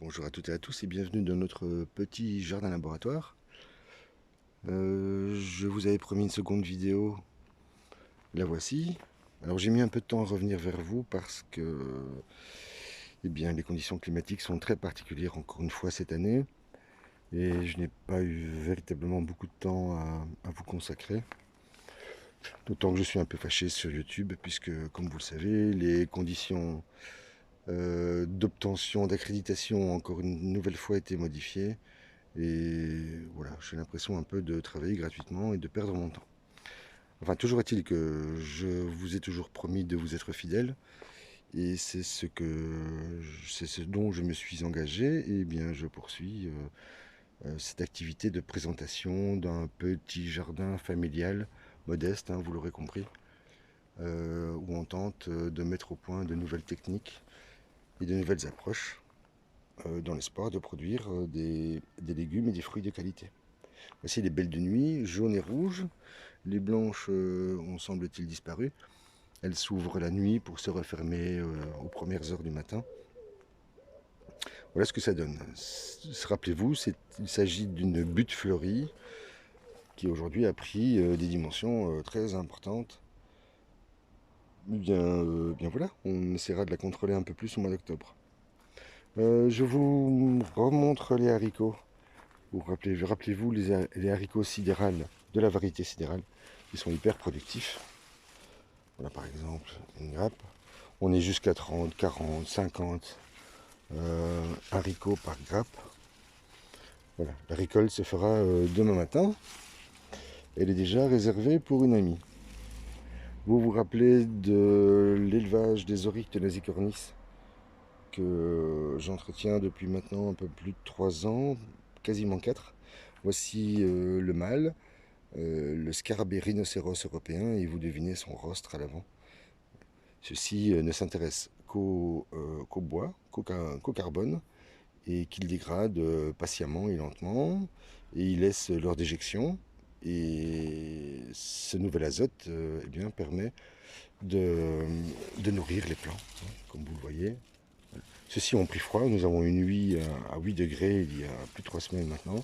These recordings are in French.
Bonjour à toutes et à tous et bienvenue dans notre petit jardin laboratoire. Je vous avais promis une seconde vidéo, la voici. Alors j'ai mis un peu de temps à revenir vers vous parce que les conditions climatiques sont très particulières encore une fois cette année et je n'ai pas eu véritablement beaucoup de temps à vous consacrer. D'autant que je suis un peu fâché sur YouTube puisque, comme vous le savez, les conditions d'obtention, d'accréditation ont encore une nouvelle fois été modifiées. Et voilà, j'ai l'impression un peu de travailler gratuitement et de perdre mon temps. Enfin, toujours est-il que je vous ai toujours promis de vous être fidèle. Et c'est ce dont je me suis engagé. Et bien, je poursuis cette activité de présentation d'un petit jardin familial, modeste, hein, vous l'aurez compris, où on tente de mettre au point de nouvelles techniques et de nouvelles approches dans l'espoir de produire des légumes et des fruits de qualité. Voici les belles de nuit, jaunes et rouges. Les blanches ont semble-t-il disparu. Elles s'ouvrent la nuit pour se refermer aux premières heures du matin. Voilà ce que ça donne. Rappelez-vous, il s'agit d'une butte fleurie qui aujourd'hui a pris des dimensions très importantes. Bien voilà, on essaiera de la contrôler un peu plus au mois d'octobre. Je vous remontre les haricots. Rappelez-vous les haricots sidérales de la variété sidérale. Ils sont hyper productifs. Voilà par exemple une grappe. On est jusqu'à 30, 40, 50 haricots par grappe. Voilà, la récolte se fera demain matin. Elle est déjà réservée pour une amie. Vous vous rappelez de l'élevage des oryctes nasicornis que j'entretiens depuis maintenant un peu plus de 3 ans, quasiment 4. Voici le mâle, le scarabée rhinocéros européen, et vous devinez son rostre à l'avant. Ceci ne s'intéresse qu'au bois, qu'au carbone, et qu'il dégrade patiemment et lentement, et il laisse leur déjection. Et ce nouvel azote permet de nourrir les plants, hein, comme vous le voyez. Ceux-ci ont pris froid, nous avons une nuit à 8 degrés il y a plus de 3 semaines maintenant.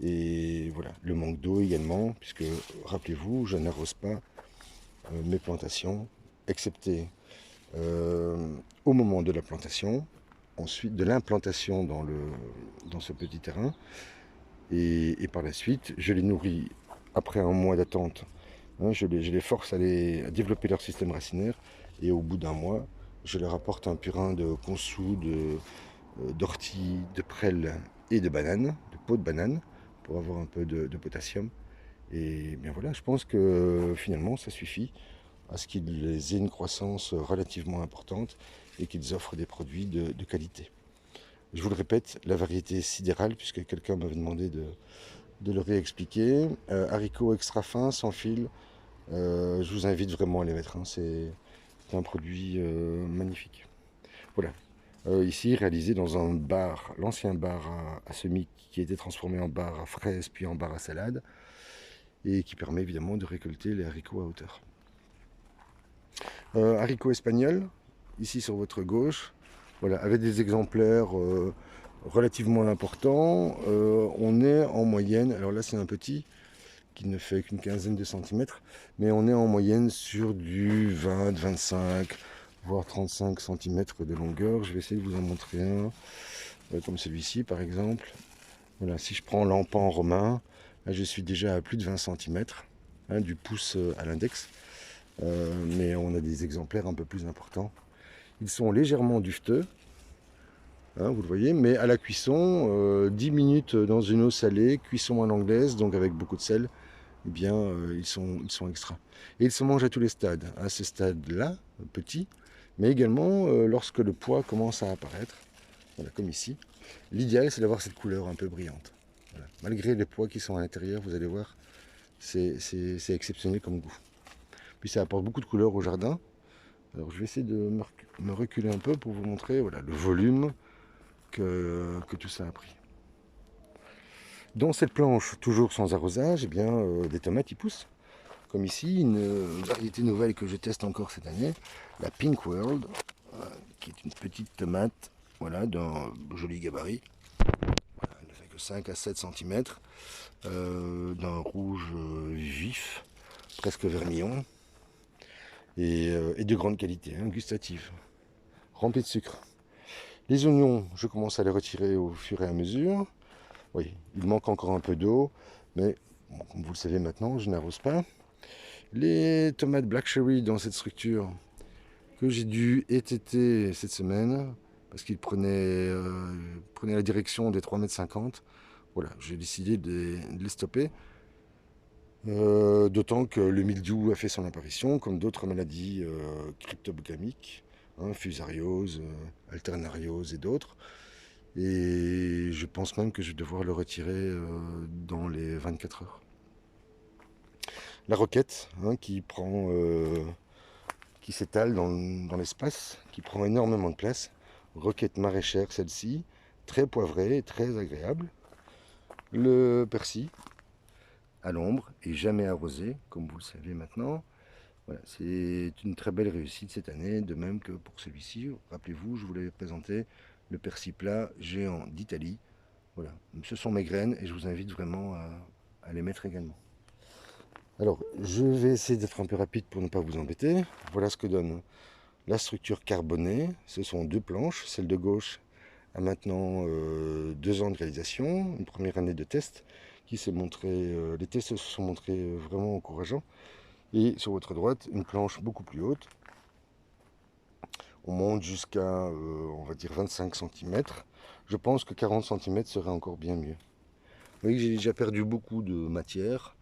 Et voilà, le manque d'eau également, puisque rappelez-vous, je n'arrose pas mes plantations, excepté au moment de la plantation, ensuite de l'implantation dans ce petit terrain, et par la suite, je les nourris après un mois d'attente. Hein, je les force à développer leur système racinaire, et au bout d'un mois, je leur apporte un purin de consou, d'ortie, de prêle et de banane, de peau de banane, pour avoir un peu de potassium. Et bien voilà, je pense que finalement, ça suffit à ce qu'ils aient une croissance relativement importante et qu'ils offrent des produits de qualité. Je vous le répète, la variété sidérale, puisque quelqu'un m'avait demandé de le réexpliquer. Haricots extra fins, sans fil, je vous invite vraiment à les mettre, hein. C'est un produit magnifique. Voilà. Ici, réalisé dans un bar, l'ancien bar à semis qui a été transformé en bar à fraises puis en bar à salade, et qui permet évidemment de récolter les haricots à hauteur. Haricots espagnols, ici sur votre gauche, voilà, avec des exemplaires relativement importants. On est en moyenne, alors là c'est un petit qui ne fait qu'une quinzaine de centimètres, mais on est en moyenne sur du 20, 25, voire 35 centimètres de longueur. Je vais essayer de vous en montrer un, comme celui-ci par exemple. Voilà, si je prends l'empan romain, là je suis déjà à plus de 20 centimètres, hein, du pouce à l'index. Mais on a des exemplaires un peu plus importants. Ils sont légèrement dufteux, hein, vous le voyez, mais à la cuisson, 10 minutes dans une eau salée, cuisson à l'anglaise, donc avec beaucoup de sel, eh bien, ils sont extra. Et ils se mangent à tous les stades, à ce stade-là, petit, mais également lorsque le pois commence à apparaître, voilà, comme ici. L'idéal, c'est d'avoir cette couleur un peu brillante. Voilà. Malgré les pois qui sont à l'intérieur, vous allez voir, c'est exceptionnel comme goût. Puis ça apporte beaucoup de couleurs au jardin. Alors je vais essayer de me reculer un peu pour vous montrer voilà, le volume que tout ça a pris. Dans cette planche, toujours sans arrosage, des tomates y poussent. Comme ici, une variété nouvelle que je teste encore cette année, la Pink World, qui est une petite tomate voilà, d'un joli gabarit. Voilà, il ne fait que 5 à 7 cm, d'un rouge vif, presque vermillon, et de grande qualité, hein, gustative, rempli de sucre. Les oignons, je commence à les retirer au fur et à mesure. Oui, il manque encore un peu d'eau, mais bon, comme vous le savez maintenant, je n'arrose pas. Les tomates Black Cherry dans cette structure que j'ai dû étêter cette semaine parce qu'ils prenaient la direction des 3,50 m. Voilà, j'ai décidé de les stopper. D'autant que le mildiou a fait son apparition, comme d'autres maladies cryptogamiques, hein, fusariose, alternariose et d'autres. Et je pense même que je vais devoir le retirer dans les 24 heures. La roquette, hein, qui s'étale dans l'espace, qui prend énormément de place. Roquette maraîchère celle-ci, très poivrée, très agréable. Le persil, à l'ombre et jamais arrosé, comme vous le savez maintenant. Voilà, c'est une très belle réussite cette année, de même que pour celui-ci. Rappelez-vous, je vous l'avais présenté, le persil plat géant d'Italie. Voilà, ce sont mes graines et je vous invite vraiment à les mettre également. Alors, je vais essayer d'être un peu rapide pour ne pas vous embêter. Voilà ce que donne la structure carbonée. Ce sont deux planches. Celle de gauche a maintenant 2 ans de réalisation, une première année de test qui s'est montrée, les tests se sont montrés vraiment encourageants. Et sur votre droite, une planche beaucoup plus haute. On monte jusqu'à, on va dire, 25 cm. Je pense que 40 cm serait encore bien mieux. Vous voyez que j'ai déjà perdu beaucoup de matière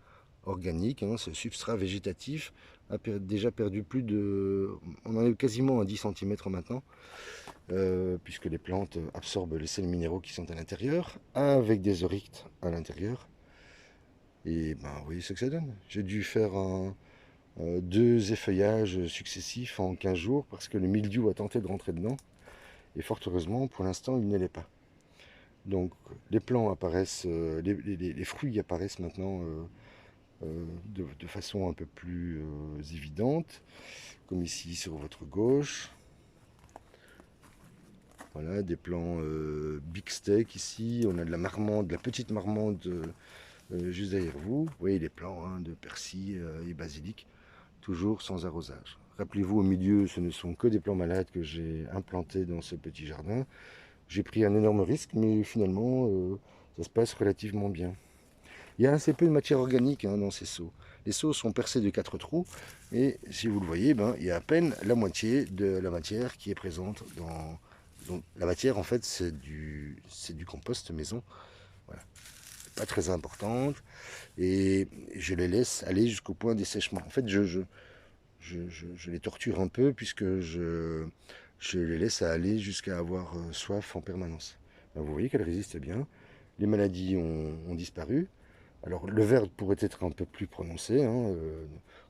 organique, hein, ce substrat végétatif a déjà perdu plus de... On en est quasiment à 10 cm maintenant, puisque les plantes absorbent les sels minéraux qui sont à l'intérieur, avec des euryctes à l'intérieur. Et ben, vous voyez ce que ça donne. J'ai dû faire 2 effeuillages successifs en 15 jours, parce que le mildiou a tenté de rentrer dedans. Et fort heureusement, pour l'instant, il ne l'est pas. Donc les plants apparaissent, les fruits apparaissent maintenant de façon un peu plus évidente, comme ici sur votre gauche. Voilà, des plants big steak ici. On a de la marmande, de la petite marmande juste derrière vous. Vous voyez les plants hein, de persil et basilic, toujours sans arrosage. Rappelez-vous, au milieu, ce ne sont que des plants malades que j'ai implantés dans ce petit jardin. J'ai pris un énorme risque, mais finalement, ça se passe relativement bien. Il y a assez peu de matière organique hein, dans ces seaux. Les seaux sont percés de 4 trous, et si vous le voyez, ben, il y a à peine la moitié de la matière qui est présente dans... Donc, la matière, en fait, c'est du compost maison. Voilà. Pas très importante, et je les laisse aller jusqu'au point dessèchement. En fait, je les torture un peu, puisque je les laisse aller jusqu'à avoir soif en permanence. Ben, vous voyez qu'elles résistent bien. Les maladies ont disparu. Alors le vert pourrait être un peu plus prononcé, hein,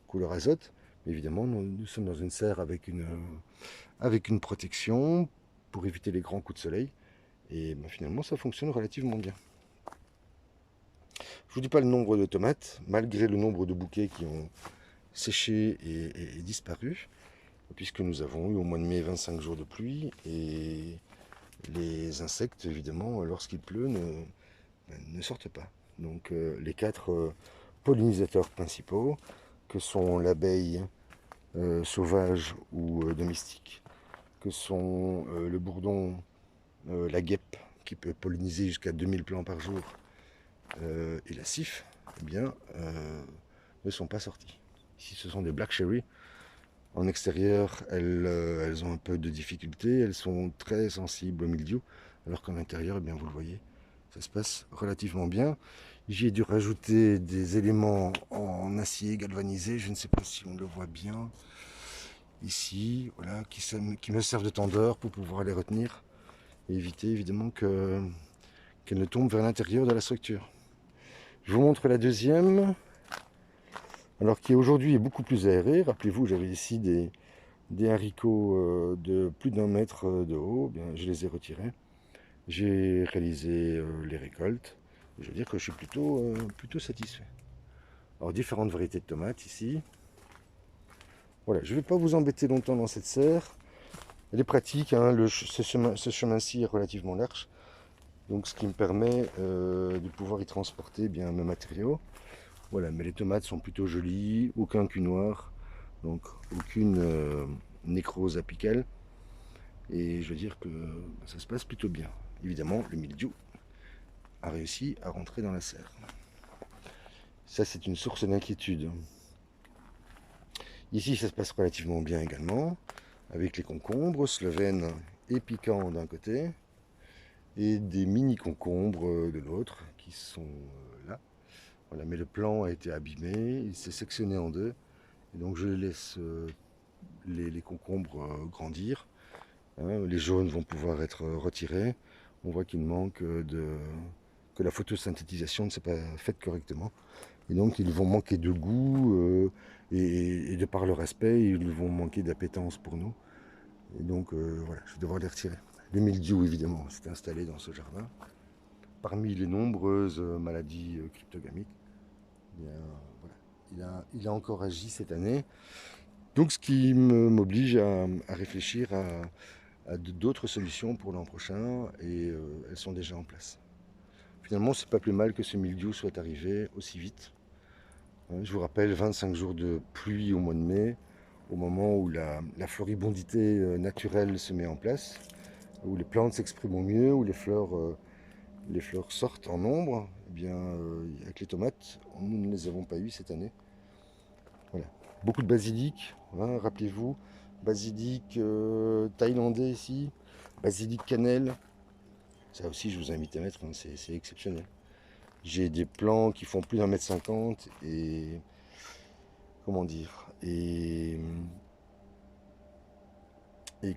couleur azote. Mais évidemment, nous sommes dans une serre avec une protection pour éviter les grands coups de soleil. Et ben, finalement, ça fonctionne relativement bien. Je ne vous dis pas le nombre de tomates, malgré le nombre de bouquets qui ont séché et disparu, puisque nous avons eu au mois de mai 25 jours de pluie, et les insectes, évidemment, lorsqu'il pleut, ne sortent pas. Donc les 4 pollinisateurs principaux, que sont l'abeille sauvage ou domestique, que sont le bourdon, la guêpe, qui peut polliniser jusqu'à 2000 plants par jour, et la cif, eh bien, ne sont pas sortis. Ici, ce sont des Black Cherry. En extérieur, elles ont un peu de difficulté, elles sont très sensibles au mildiou, alors qu'en intérieur, eh bien, vous le voyez, ça se passe relativement bien. J'ai dû rajouter des éléments en acier galvanisé, je ne sais pas si on le voit bien, ici, voilà, qui me servent de tendeur pour pouvoir les retenir, et éviter évidemment qu'elles ne tombent vers l'intérieur de la structure. Je vous montre la deuxième, alors qui aujourd'hui est beaucoup plus aérée. Rappelez-vous, j'avais ici des haricots de plus d'1 mètre de haut, bien, je les ai retirés. J'ai réalisé les récoltes. Je veux dire que je suis plutôt satisfait. Alors différentes variétés de tomates ici. Voilà, je ne vais pas vous embêter longtemps dans cette serre. Elle est pratique, hein, ce chemin-ci est relativement large, donc ce qui me permet de pouvoir y transporter bien mes matériaux. Voilà, mais les tomates sont plutôt jolies, aucun cul noir, donc aucune nécrose apicale. Et je veux dire que ça se passe plutôt bien. Évidemment, le mildiou a réussi à rentrer dans la serre. Ça, c'est une source d'inquiétude. Ici, ça se passe relativement bien également, avec les concombres slovènes et piquants d'un côté, et des mini-concombres de l'autre, qui sont là. Voilà, mais le plant a été abîmé, il s'est sectionné en deux, et donc je laisse les concombres grandir. Hein, les jaunes vont pouvoir être retirés. On voit qu'il manque que la photosynthétisation ne s'est pas faite correctement. Et donc ils vont manquer de goût et de par leur aspect, ils vont manquer d'appétence pour nous. Et donc voilà, je vais devoir les retirer. Le mildiou évidemment s'est installé dans ce jardin. Parmi les nombreuses maladies cryptogamiques, eh bien, voilà, il a encore agi cette année. Donc ce qui m'oblige à réfléchir à d'autres solutions pour l'an prochain et elles sont déjà en place. Finalement, c'est pas plus mal que ce mildiou soit arrivé aussi vite. Je vous rappelle, 25 jours de pluie au mois de mai, au moment où la floribondité naturelle se met en place, où les plantes s'expriment au mieux, où les fleurs sortent en nombre. Eh bien, avec les tomates, nous ne les avons pas eues cette année. Voilà. Beaucoup de basilic, hein, rappelez-vous, basilic thaïlandais ici, basilic cannelle. Ça aussi, je vous invite à mettre, hein, c'est exceptionnel. J'ai des plants qui font plus d'1,50 m et comment dire et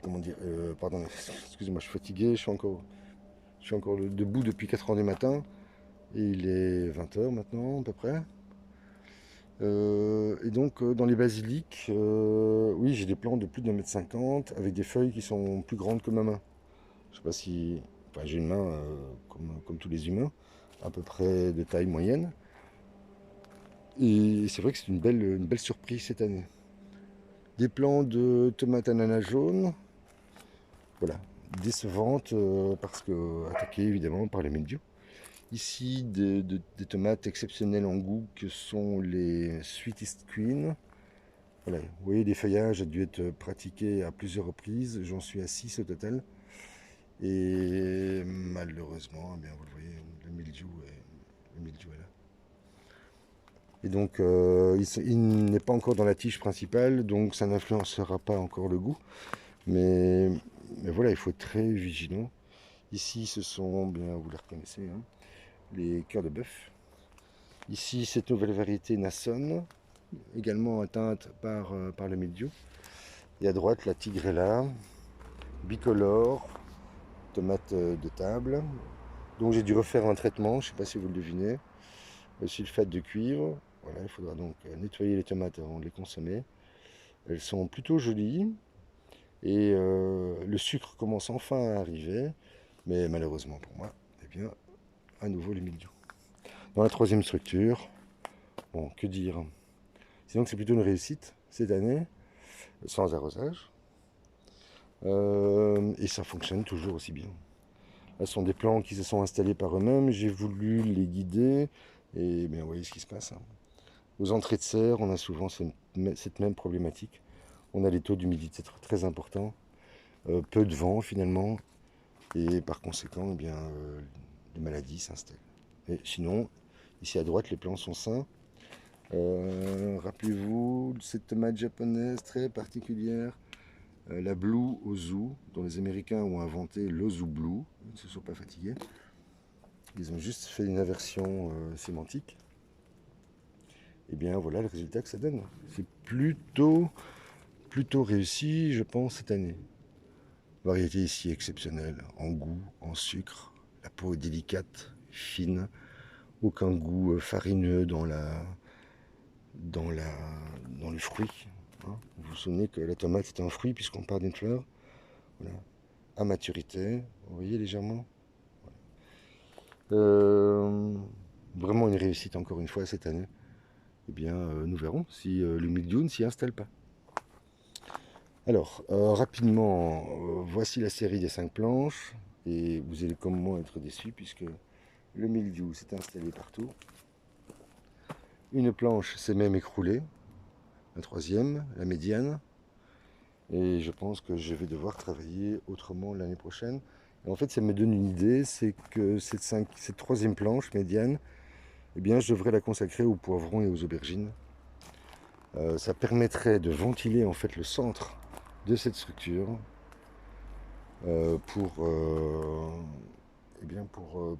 comment dire pardon, excusez-moi, je suis fatigué, je suis encore debout depuis 4 h du matin et il est 20 h maintenant à peu près. Et donc dans les basiliques, oui, j'ai des plants de plus d'1,50 m avec des feuilles qui sont plus grandes que ma main. Je sais pas si, enfin, j'ai une main comme tous les humains, à peu près de taille moyenne. Et c'est vrai que c'est une belle surprise cette année. Des plants de tomates ananas jaunes, voilà, décevantes parce que attaquées évidemment par les mildious. Ici, des tomates exceptionnelles en goût que sont les Sweetest Queen. Voilà, vous voyez, les feuillages ont dû être pratiqués à plusieurs reprises. J'en suis à 6 au total. Et malheureusement, eh bien, vous le voyez, le mildiou est là. Et donc, il n'est pas encore dans la tige principale, donc ça n'influencera pas encore le goût. Mais, mais voilà, il faut être très vigilant. Ici, ce sont, bien, vous les reconnaissez, hein, les cœurs de bœuf. Ici, cette nouvelle variété Nasson, également atteinte par le mildiou. Et à droite, la Tigrella, bicolore, tomate de table. Donc j'ai dû refaire un traitement, je ne sais pas si vous le devinez, le sulfate de cuivre. Voilà, il faudra donc nettoyer les tomates avant de les consommer. Elles sont plutôt jolies et le sucre commence enfin à arriver, mais malheureusement pour moi, eh bien, à nouveau les mildious. Dans la troisième structure, bon, que dire? Sinon que c'est plutôt une réussite cette année, sans arrosage. Et ça fonctionne toujours aussi bien. Là, ce sont des plants qui se sont installés par eux-mêmes. J'ai voulu les guider et bien, vous voyez ce qui se passe. Hein. Aux entrées de serre, on a souvent cette même problématique. On a les taux d'humidité très importants, peu de vent finalement, et par conséquent, eh bien, les maladies s'installent. Et sinon, ici à droite, les plants sont sains. Rappelez-vous, cette tomate japonaise très particulière, la Blue Ozu, dont les Américains ont inventé l'Ozu Blue. Ils ne se sont pas fatigués. Ils ont juste fait une inversion sémantique. Et bien voilà le résultat que ça donne. C'est plutôt réussi, je pense, cette année. Variété ici exceptionnelle, en goût, en sucre. La peau est délicate, fine. Aucun goût farineux dans le fruit. Hein. Vous vous souvenez que la tomate est un fruit puisqu'on part d'une fleur. Voilà. À maturité, vous voyez légèrement. Vraiment une réussite encore une fois cette année. Eh bien, nous verrons si le mildiou ne s'y installe pas. Alors, rapidement, voici la série des 5 planches. Et vous allez comme moi être déçus puisque le mildiou s'est installé partout. Une planche s'est même écroulée. La troisième, la médiane. Et je pense que je vais devoir travailler autrement l'année prochaine. Et en fait, ça me donne une idée, c'est que cette troisième planche médiane, eh bien, je devrais la consacrer aux poivrons et aux aubergines. Ça permettrait de ventiler en fait le centre de cette structure pour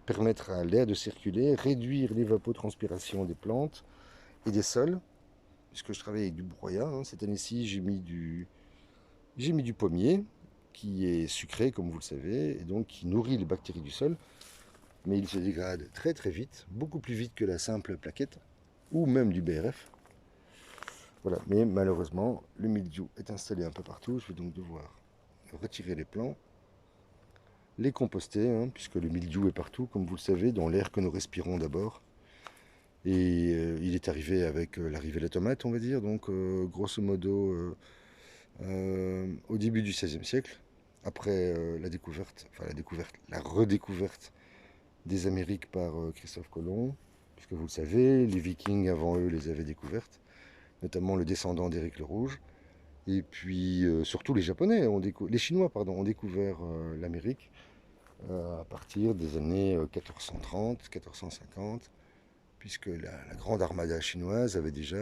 permettre à l'air de circuler, réduire l'évapotranspiration des plantes et des sols, puisque je travaille avec du broyat. Hein. Cette année-ci, j'ai mis du pommier, qui est sucré, comme vous le savez, et donc qui nourrit les bactéries du sol, mais il se dégrade très très vite, beaucoup plus vite que la simple plaquette, ou même du BRF. Voilà, mais malheureusement, le mildiou est installé un peu partout, je vais donc devoir retirer les plants, les composter, hein, puisque le mildiou est partout, comme vous le savez, dans l'air que nous respirons d'abord. Et il est arrivé avec l'arrivée de la tomate, on va dire, donc grosso modo au début du XVIe siècle, après la redécouverte des Amériques par Christophe Colomb, puisque vous le savez, les Vikings avant eux les avaient découvertes, notamment le descendant d'Éric le Rouge. Et puis surtout les Japonais, les Chinois pardon, ont découvert l'Amérique à partir des années 1430, 1450, puisque la grande armada chinoise avait déjà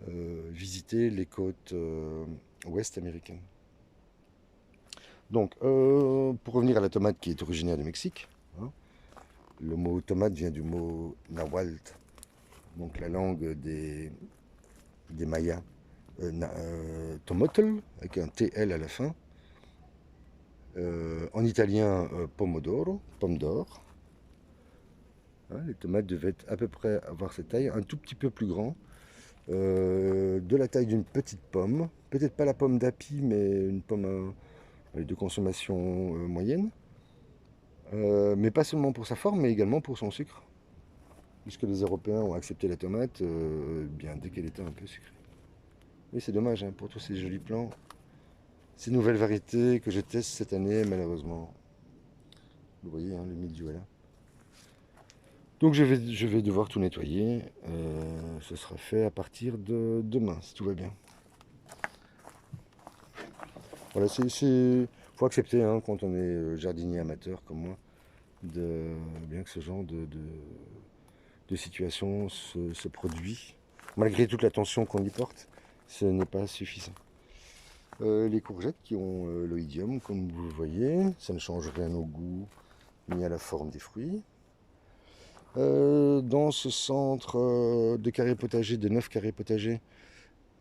visité les côtes ouest américaines. Donc, pour revenir à la tomate qui est originaire du Mexique, hein, le mot tomate vient du mot nahuatl, donc la langue des Mayas, tomotl, avec un TL à la fin. En italien, pomodoro, pomme d'or. Hein, les tomates devaient à peu près avoir cette taille, un tout petit peu plus grand, de la taille d'une petite pomme, peut-être pas la pomme d'api, mais une pomme de consommation moyenne. Mais pas seulement pour sa forme, mais également pour son sucre, puisque les Européens ont accepté la tomate bien dès qu'elle était un peu sucrée. Mais c'est dommage hein, pour tous ces jolis plants, ces nouvelles variétés que je teste cette année, malheureusement. Vous voyez, hein, le mildiou est là. Donc je vais devoir tout nettoyer. Ce sera fait à partir de demain, si tout va bien. Voilà, faut accepter hein, quand on est jardinier amateur comme moi, bien que ce genre de situation se produit. Malgré toute l'attention qu'on y porte, ce n'est pas suffisant. Les courgettes qui ont l'oïdium, comme vous le voyez, ça ne change rien au goût ni à la forme des fruits. Dans ce centre de carré potager, de 9 carrés potagers,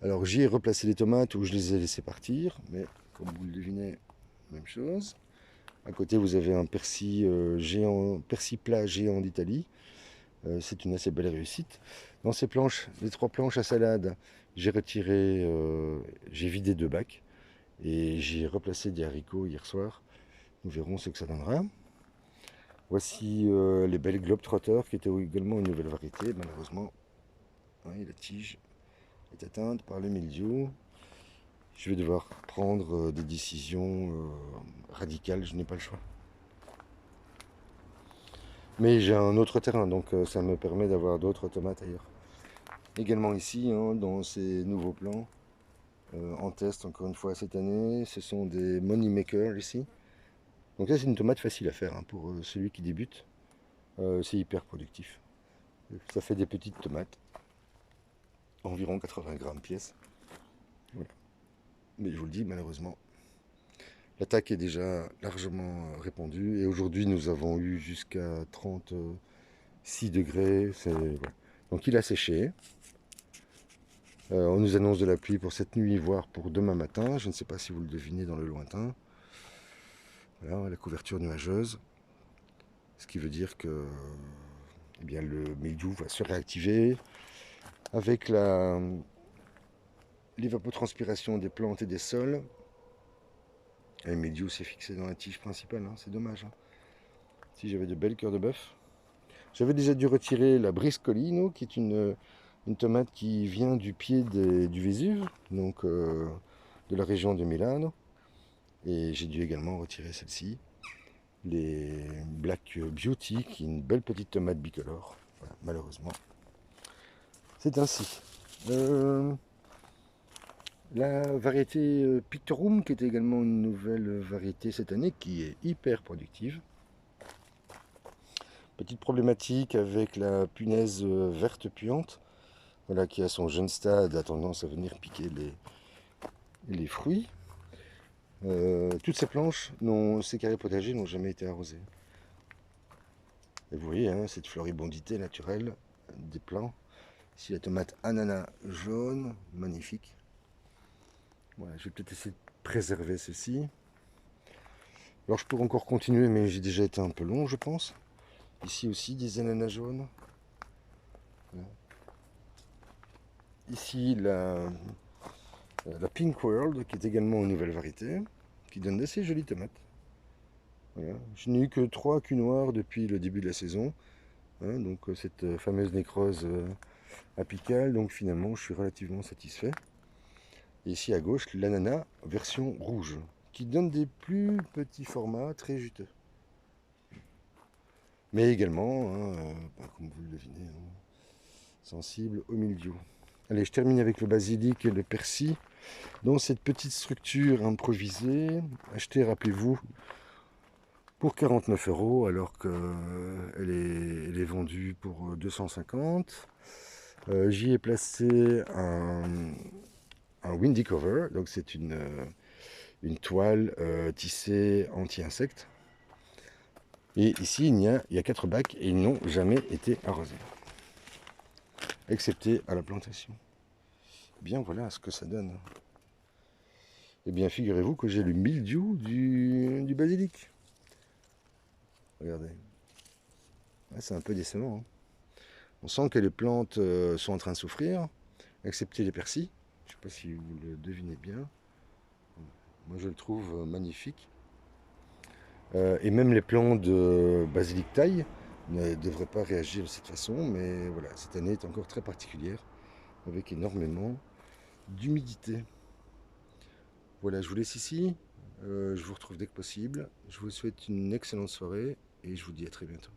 alors j'y ai replacé les tomates où je les ai laissées partir, mais comme vous le devinez, même chose. À côté, vous avez un persil persil plat géant d'Italie. C'est une assez belle réussite. Dans ces planches, les 3 planches à salade, j'ai j'ai vidé 2 bacs et j'ai replacé des haricots hier soir. Nous verrons ce que ça donnera. Voici les belles Globetrotters qui étaient également une nouvelle variété. Malheureusement, hein, la tige est atteinte par le mildiou. Je vais devoir prendre des décisions radicales, je n'ai pas le choix. Mais j'ai un autre terrain, donc ça me permet d'avoir d'autres tomates ailleurs. Également ici, hein, dans ces nouveaux plants, en test encore une fois cette année, ce sont des money makers ici. Donc là c'est une tomate facile à faire hein, pour celui qui débute. C'est hyper productif. Ça fait des petites tomates, environ 80 grammes pièce. Voilà. Mais je vous le dis, malheureusement, l'attaque est déjà largement répandue. Et aujourd'hui, nous avons eu jusqu'à 36 degrés. Voilà. Donc il a séché. On nous annonce de la pluie pour cette nuit, voire pour demain matin. Je ne sais pas si vous le devinez dans le lointain. Voilà, la couverture nuageuse. Ce qui veut dire que eh bien, le mildiou va se réactiver avec l'évapotranspiration des plantes et des sols. Et le mildiou s'est fixé dans la tige principale, hein, c'est dommage. Hein. Si j'avais de belles cœurs de bœuf. J'avais déjà dû retirer la briscolino, qui est une tomate qui vient du pied du Vésuve. Donc de la région de Milano. Et j'ai dû également retirer celle-ci, les Black Beauty, qui est une belle petite tomate bicolore. Voilà, malheureusement, c'est ainsi. La variété Pictorum, qui est également une nouvelle variété cette année, qui est hyper productive. Petite problématique avec la punaise verte puante, voilà, qui à son jeune stade a tendance à venir piquer les fruits. Toutes ces planches, ces carrés potagers n'ont jamais été arrosés. Et vous voyez, hein, cette floribondité naturelle des plants. Ici la tomate ananas jaune, magnifique. Voilà, je vais peut-être essayer de préserver ceci. Alors je pourrais encore continuer, mais j'ai déjà été un peu long, je pense. Ici aussi des ananas jaunes. Voilà. Ici la Pink World, qui est également une nouvelle variété, qui donne d'assez jolies tomates. Voilà. Je n'ai eu que 3 culs noirs depuis le début de la saison. Hein, donc cette fameuse nécrose apicale, donc finalement je suis relativement satisfait. Et ici à gauche, l'ananas version rouge, qui donne des plus petits formats très juteux. Mais également, hein, comme vous le devinez, hein, sensible au mildiou. Allez, je termine avec le basilic et le persil. Dans cette petite structure improvisée, achetée, rappelez-vous, pour 49 €, alors qu'elle elle est vendue pour 250. J'y ai placé un windy cover, donc c'est une toile tissée anti-insectes. Et ici, il y a 4 bacs et ils n'ont jamais été arrosés, excepté à la plantation. Bien, voilà ce que ça donne. Eh bien, figurez-vous que j'ai le mildiou du basilic. Regardez. Ouais, c'est un peu décevant. Hein. On sent que les plantes sont en train de souffrir, excepté les persils. Je ne sais pas si vous le devinez bien. Moi, je le trouve magnifique. Et même les plants de basilic taille ne devraient pas réagir de cette façon, mais voilà, cette année est encore très particulière, avec énormément d'humidité. Voilà, je vous laisse ici. Je vous retrouve dès que possible. Je vous souhaite une excellente soirée et je vous dis à très bientôt.